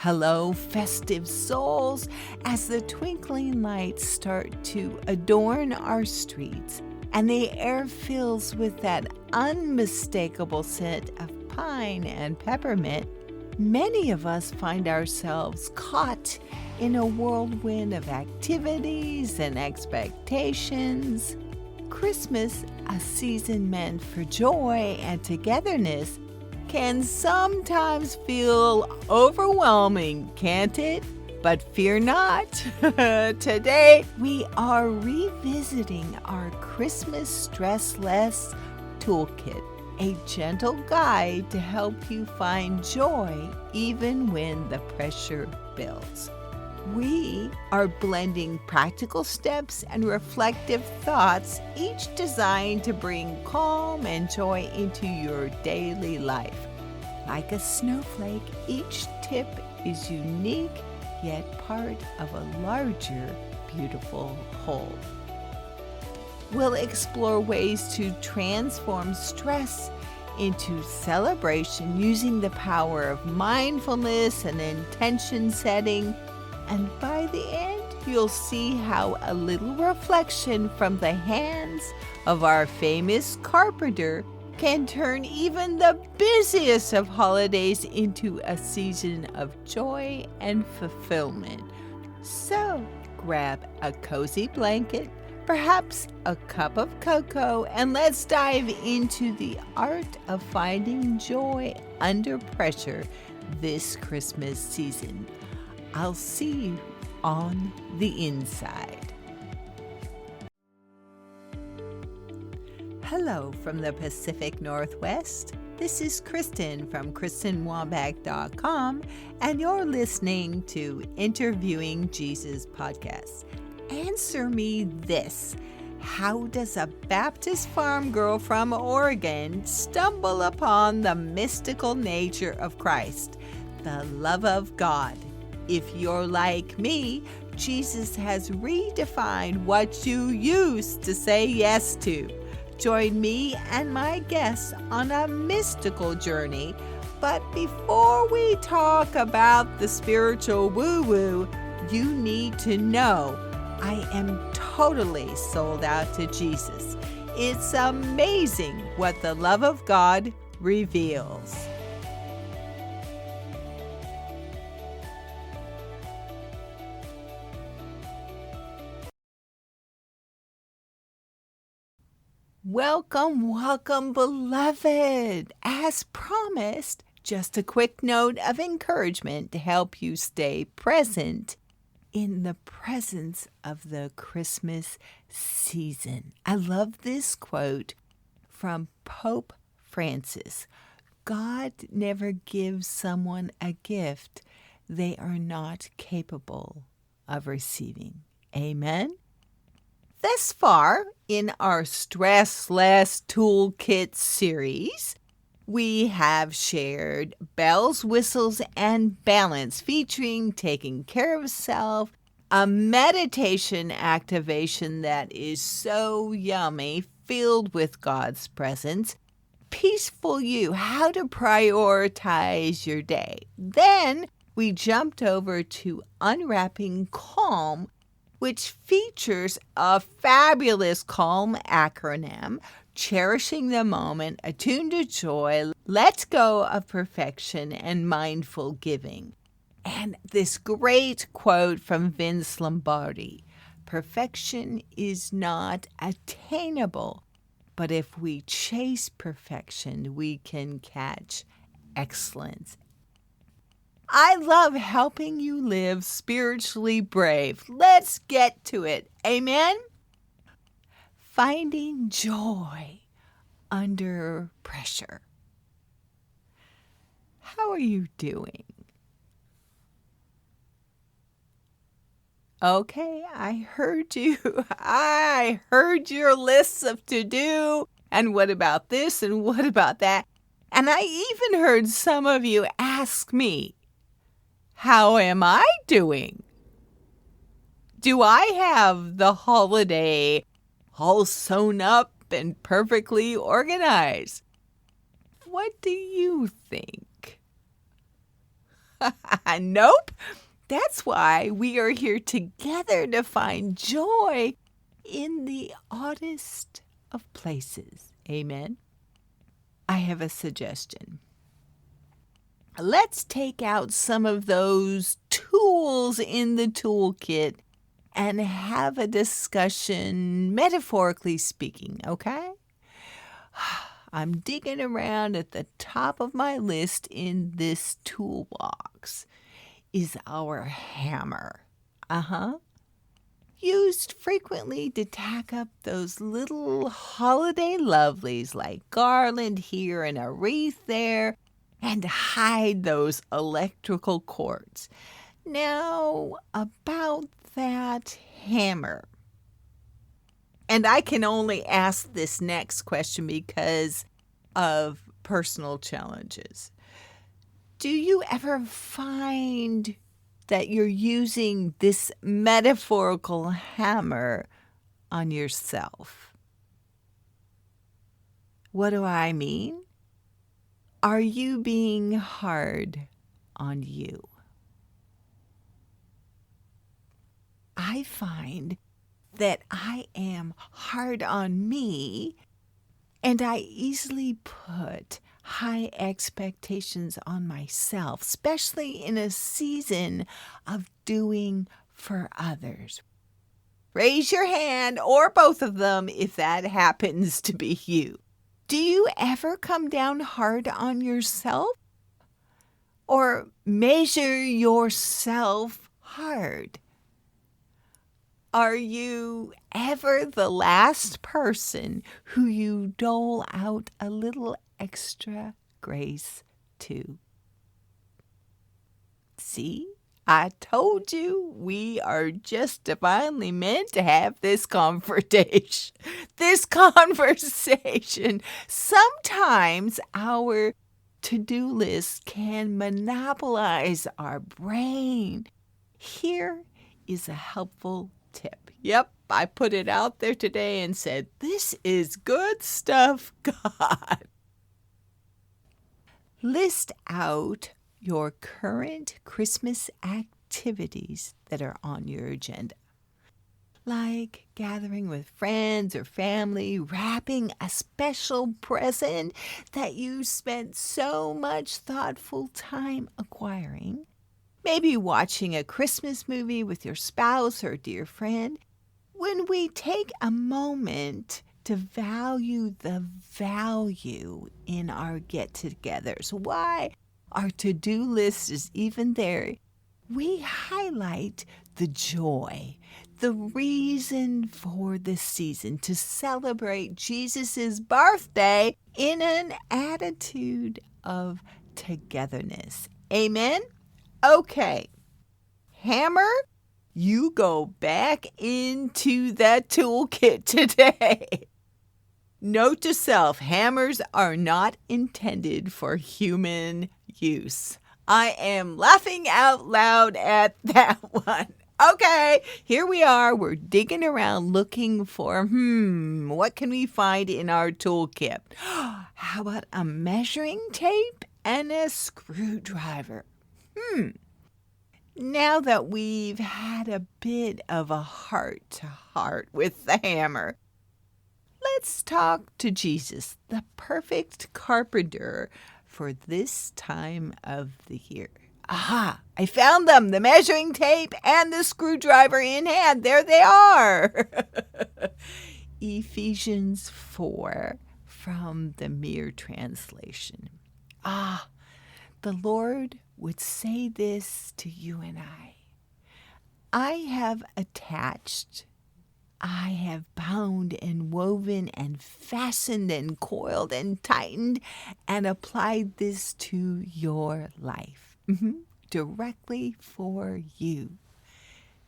Hello, festive souls, as the twinkling lights start to adorn our streets and the air fills with that unmistakable scent of pine and peppermint, many of us find ourselves caught in a whirlwind of activities and expectations. Christmas, a season meant for joy and togetherness, can sometimes feel overwhelming, can't it? But fear not. Today, we are revisiting our Christmas Stress Less Toolkit, a gentle guide to help you find joy even when the pressure builds. We are blending practical steps and reflective thoughts, each designed to bring calm and joy into your daily life. Like a snowflake, each tip is unique, yet part of a larger, beautiful whole. We'll explore ways to transform stress into celebration using the power of mindfulness and intention setting. And by the end, you'll see how a little reflection from the hands of our famous carpenter can turn even the busiest of holidays into a season of joy and fulfillment. So, grab a cozy blanket, perhaps a cup of cocoa, and let's dive into the art of finding joy under pressure this Christmas season. I'll see you on the inside. Hello from the Pacific Northwest. This is Kristen from KristenLaubach.com, and you're listening to Interviewing Jesus podcast. Answer me this. How does a Baptist farm girl from Oregon stumble upon the mystical nature of Christ, the love of God? If you're like me, Jesus has redefined what you used to say yes to. Join me and my guests on a mystical journey. But before we talk about the spiritual woo-woo, you need to know I am totally sold out to Jesus. It's amazing what the love of God reveals. Welcome, beloved. As promised, just a quick note of encouragement to help you stay present in the presence of the Christmas season. I love this quote from Pope Francis. God never gives someone a gift they are not capable of receiving. Amen? Thus far, in our Stress Less Toolkit series, we have shared bells, whistles, and balance, featuring taking care of self, a meditation activation that is so yummy, filled with God's presence, peaceful you, how to prioritize your day. Then we jumped over to unwrapping calm, which features a fabulous calm acronym, cherishing the moment, attuned to joy, let go of perfection, and mindful giving. And this great quote from Vince Lombardi: perfection is not attainable, but if we chase perfection, we can catch excellence. I love helping you live spiritually brave. Let's get to it. Amen? Finding joy under pressure. How are you doing? Okay, I heard you. I heard your lists of to-do, and what about this, and what about that? And I even heard some of you ask me, how am I doing? Do I have the holiday all sewn up and perfectly organized? What do you think? Nope. That's why we are here together to find joy in the oddest of places. Amen. I have a suggestion. Let's take out some of those tools in the toolkit and have a discussion, metaphorically speaking, okay? I'm digging around at the top of my list in this toolbox is our hammer. Used frequently to tack up those little holiday lovelies like garland here and a wreath there and hide those electrical cords. Now, about that hammer. And I can only ask this next question because of personal challenges. Do you ever find that you're using this metaphorical hammer on yourself? What do I mean? Are you being hard on you? I find that I am hard on me, and I easily put high expectations on myself, especially in a season of doing for others. Raise your hand or both of them if that happens to be you. Do you ever come down hard on yourself? Or measure yourself hard? Are you ever the last person who you dole out a little extra grace to? See, I told you we are just divinely meant to have this conversation. Sometimes our to-do list can monopolize our brain. Here is a helpful tip. Yep, I put it out there today and said, this is good stuff, God. List out your current Christmas activities that are on your agenda, like gathering with friends or family, wrapping a special present that you spent so much thoughtful time acquiring, maybe watching a Christmas movie with your spouse or dear friend. When we take a moment to value the value in our get-togethers, why our to-do list is even there, we highlight the joy, the reason for this season to celebrate Jesus' birthday in an attitude of togetherness. Amen? Okay. Hammer, you go back into that toolkit today. Note to self, hammers are not intended for human use. I am laughing out loud at that one. Okay, here we are. We're digging around looking for, what can we find in our toolkit? How about a measuring tape and a screwdriver? Now that we've had a bit of a heart-to-heart with the hammer, let's talk to Jesus, the perfect carpenter for this time of the year. Aha, I found them, the measuring tape and the screwdriver in hand. There they are. Ephesians 4 from the Mere Translation. The Lord would say this to you and I have attached, I have bound and woven and fastened and coiled and tightened and applied this to your life, directly for you.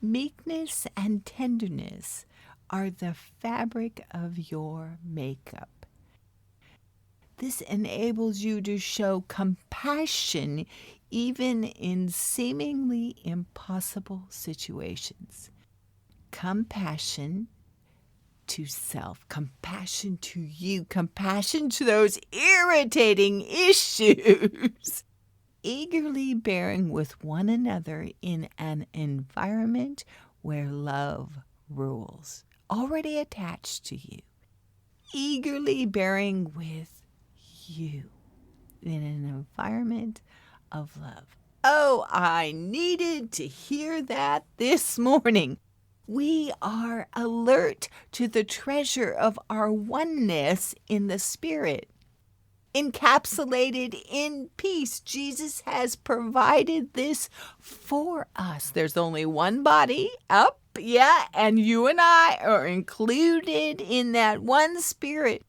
Meekness and tenderness are the fabric of your makeup. This enables you to show compassion even in seemingly impossible situations. Compassion to self, compassion to you, compassion to those irritating issues. eagerly bearing with one another in an environment where love rules, already attached to you. Eagerly bearing with you in an environment of love. Oh, I needed to hear that this morning. We are alert to the treasure of our oneness in the Spirit. Encapsulated in peace, Jesus has provided this for us. There's only one body, and you and I are included in that one Spirit.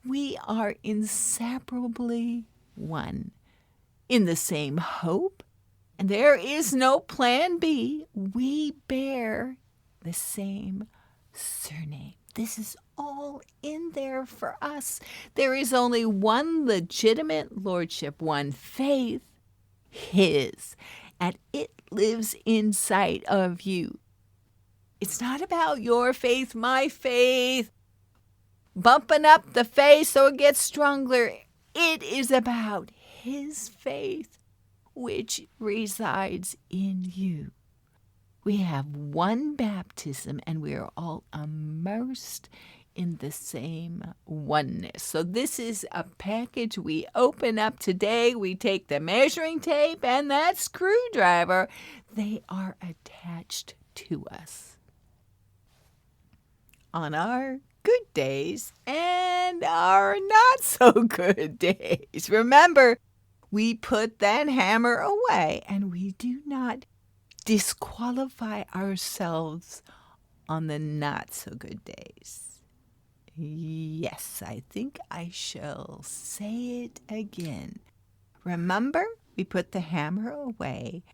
We are inseparably one in the same hope, and there is no plan B. We bear the same surname. This is all in there for us. There is only one legitimate lordship, one faith, His, and it lives inside of you. It's not about your faith, my faith, bumping up the faith so it gets stronger. It is about His faith, which resides in you. We have one baptism, and we are all immersed in the same oneness. So this is a package we open up today. We take the measuring tape and that screwdriver. They are attached to us. On our good days and our not so good days. Remember, we put that hammer away, and we do not disqualify ourselves on the not so good days. Yes, I think I shall say it again. Remember, we put the hammer away,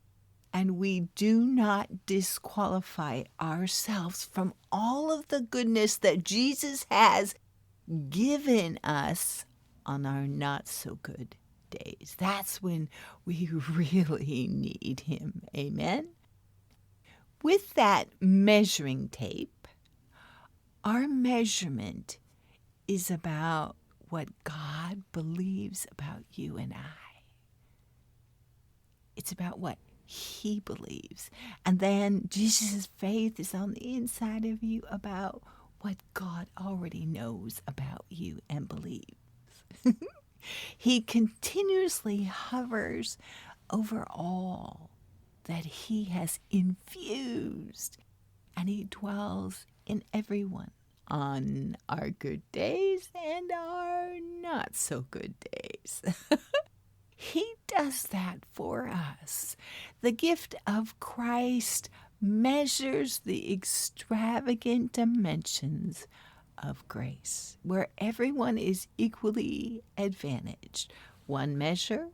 and we do not disqualify ourselves from all of the goodness that Jesus has given us on our not so good days. That's when we really need Him. Amen? With that measuring tape, our measurement is about what God believes about you and I. It's about what He believes. And then Jesus' faith is on the inside of you about what God already knows about you and believes. He continuously hovers over all that He has infused, and He dwells in everyone on our good days and our not so good days. He does that for us. The gift of Christ measures the extravagant dimensions of grace, where everyone is equally advantaged. One measure,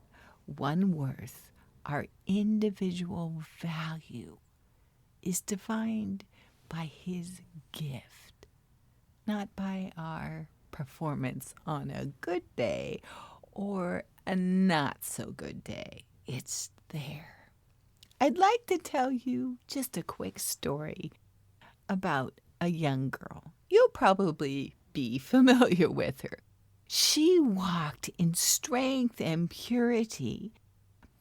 one worth. Our individual value is defined by His gift, not by our performance on a good day or a not so good day. It's there. I'd like to tell you just a quick story about a young girl. You'll probably be familiar with her. She walked in strength and purity,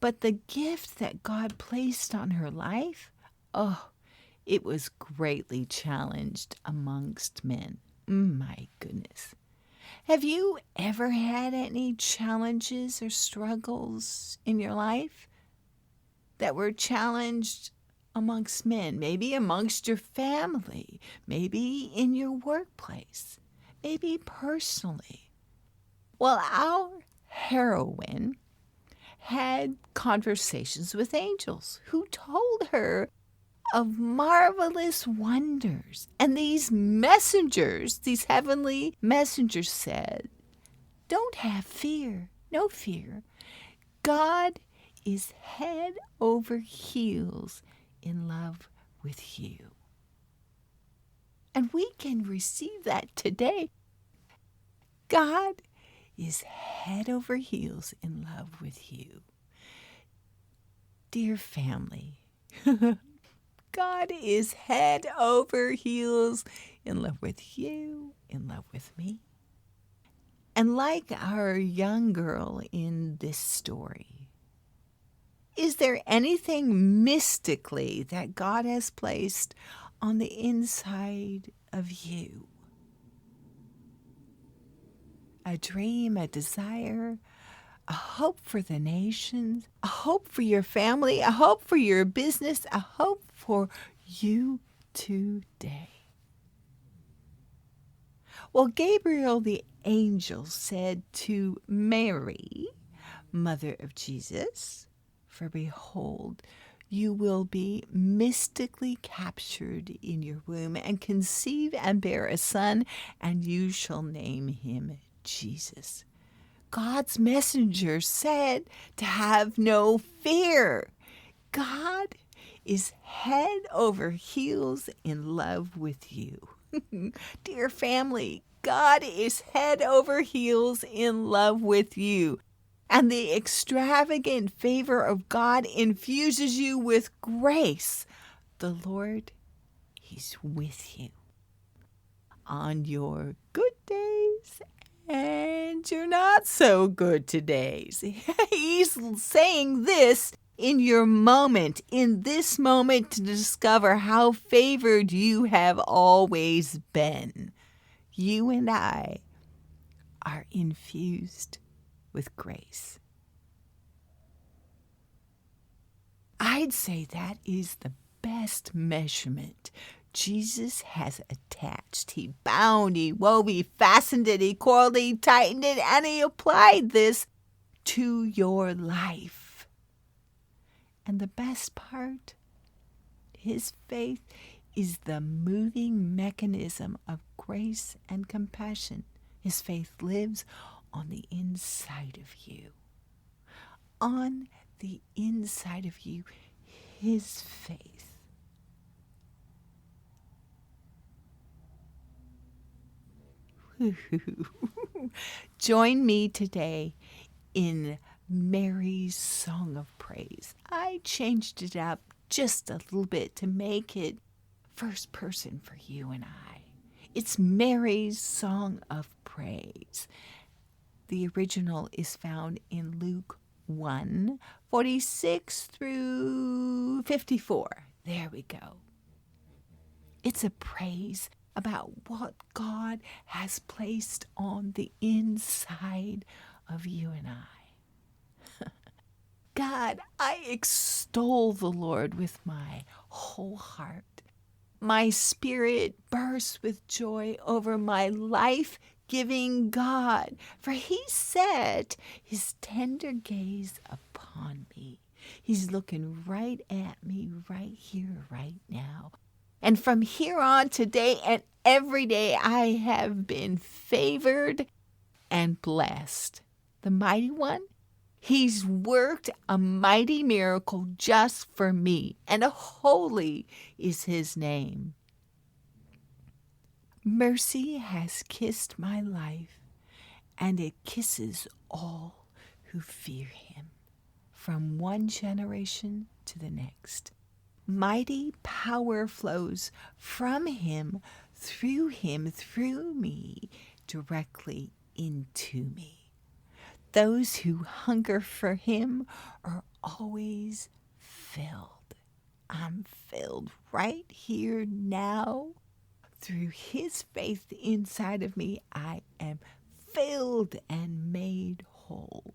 but the gift that God placed on her life, it was greatly challenged amongst men. My goodness. Have you ever had any challenges or struggles in your life that were challenged amongst men? Maybe amongst your family, maybe in your workplace, maybe personally. Well, our heroine had conversations with angels who told her of marvelous wonders. And these messengers, these heavenly messengers said, don't have fear, no fear. God is head over heels in love with you. And we can receive that today. God is head over heels in love with you. Dear family, God is head over heels in love with you, in love with me. And like our young girl in this story, Is there anything mystically that God has placed on the inside of you? A dream, a desire, a hope for the nations, a hope for your family, a hope for your business, a hope for you today. Well, Gabriel the angel said to Mary, mother of Jesus, for behold, you will be mystically captured in your womb and conceive and bear a son, and you shall name him Jesus. God's messenger said to have no fear. God is head over heels in love with you. Dear family, God is head over heels in love with you. And the extravagant favor of God infuses you with grace. The Lord, He's with you on your good days and your not so good days. He's saying this in your moment, in this moment, to discover how favored you have always been. You and I are infused with grace. I'd say that is the best measurement Jesus has attached. He bound, he wove, he fastened it, he coiled, he tightened it, and he applied this to your life. And the best part, his faith is the moving mechanism of grace and compassion. His faith lives on the inside of you. On the inside of you, his faith. Join me today in Mary's song of praise. I changed it up just a little bit to make it first person for you and I. It's Mary's song of praise. The original is found in Luke 1:46 through 54. There we go. It's a praise about what God has placed on the inside of you and I. God, I extol the Lord with my whole heart. My spirit bursts with joy over my life-giving God, for he set his tender gaze upon me. He's looking right at me right here, right now. And from here on, today and every day, I have been favored and blessed. The Mighty One, he's worked a mighty miracle just for me, and holy is his name. Mercy has kissed my life, and it kisses all who fear him, from one generation to the next. Mighty power flows from him, through me, directly into me. Those who hunger for him are always filled. I'm filled right here now. Through his faith inside of me, I am filled and made whole.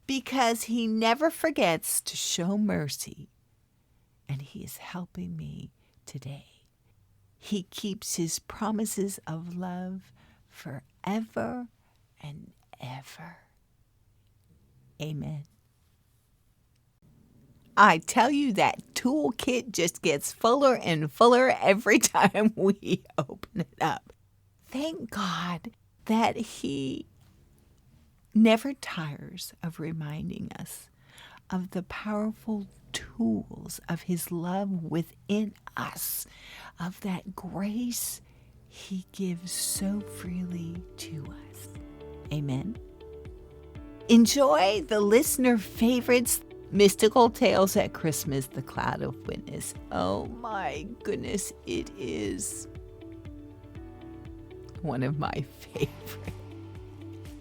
Because he never forgets to show mercy. And he is helping me today. He keeps his promises of love forever and ever. Amen. I tell you, that toolkit just gets fuller and fuller every time we open it up. Thank God that he never tires of reminding us of the powerful tools of his love within us, of that grace he gives so freely to us. Amen. Enjoy the listener favorites, Mystical Tales at Christmas, The Cloud of Witness. Oh my goodness, it is one of my favorites.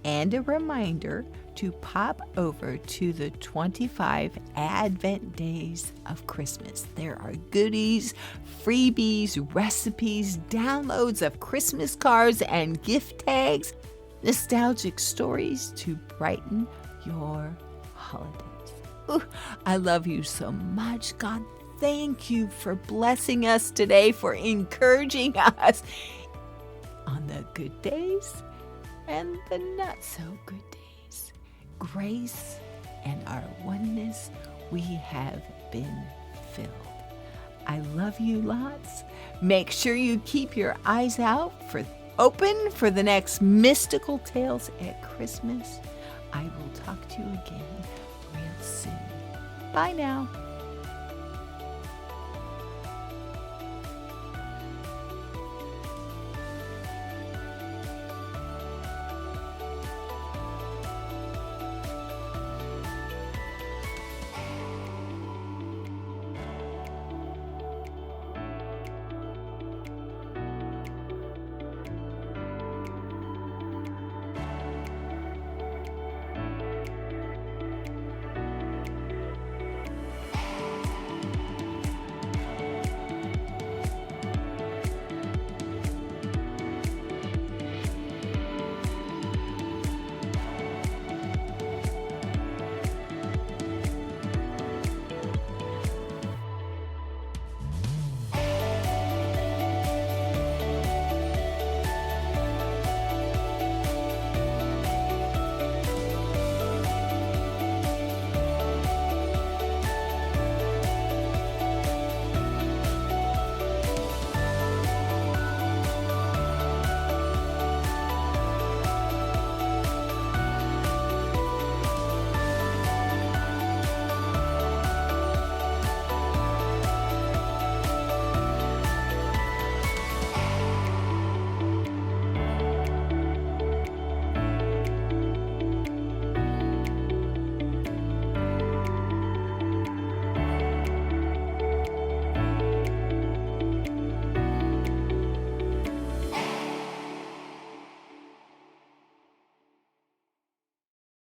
And a reminder to pop over to the 25 Advent Days of Christmas. There are goodies, freebies, recipes, downloads of Christmas cards and gift tags, nostalgic stories to brighten your holidays. Ooh, I love you so much. God, thank you for blessing us today, for encouraging us on the good days and the not so good days. Grace and our oneness, we have been filled. I love you lots. Make sure you keep your eyes open for the next mystical tales at Christmas. I will talk to you again real soon. Bye now.